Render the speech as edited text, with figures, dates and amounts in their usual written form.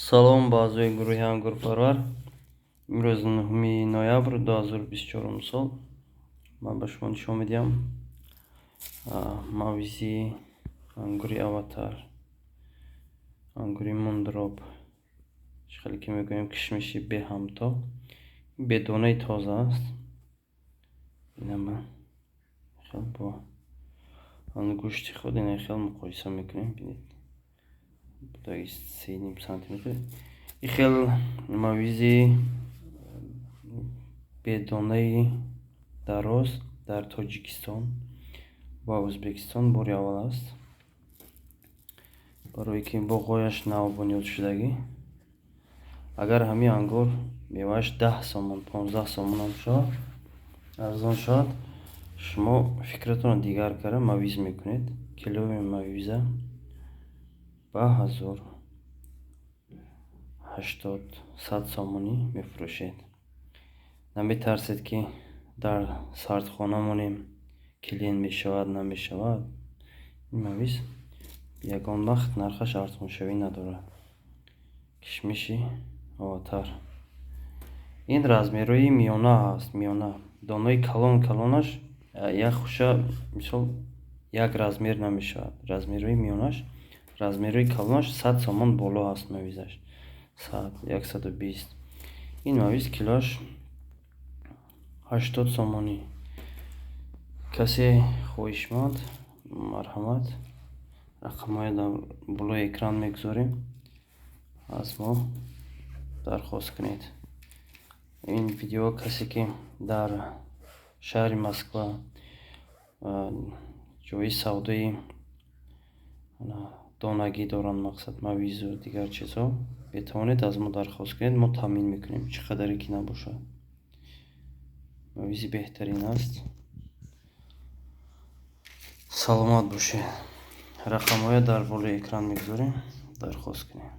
Салом ба аъзои гурӯҳи ангурпарвар. Имрӯз 9 ноябр 2024 сол. Ман ба шумо нишон медиҳам мавизи ангури аватар, ангури мундроб, хеле ки мегӯем кишмиши беҳамто, бедонаи тоза аст. Инама хел бо ангушти худ ина хел муқоиса мекунем. Бинед 3 сантиметр. И хел мавизи бедонаи дароз дар Тоҷикистон ва Ӯзбекистон бори аввал аст. Барое ки боғҳояш нав бунёд шудагӣ. Агар ҳамин ангур мевааш 10 сомон 15 сомон ҳам шавад, арзон шавад, шумо фикратонро дигар карда мавиз мекунед. Килои мавиза ба 1080-100 сомонӣ мефурӯшед. Наметарсед ки дар сардхона монем, клиент мешавад намешавад. Ин мавиз ягон вақт нархаш арзоншавӣ надорад. Кишмиши аватар. Ин размерҳои миёна аст. Миёна донаи калонаш як хуша мисол як размер намешавад. Размерҳои миёнаш, размерҳои калонаш 100 сомон боло аст мавизаш. 100 120. Ин мавиз килоаш 80 сомонӣ. Касе хоҳишманд, марҳамат, рақамҳои дар болои экран мегузорем, аз мо дархост кунед. Ин видео касе ки дар шаҳри Москва ҷои савдои донагӣ доранд, мақсад мавизу дигар чизҳо, метавонед аз мо дархост кунед. Мо таъмин мекунем чӣ қадаре ки набошад. Мавизи беҳтарин аст. Саломат бошед. Рақамҳои дар болои экран мегузорем, дархост кунед.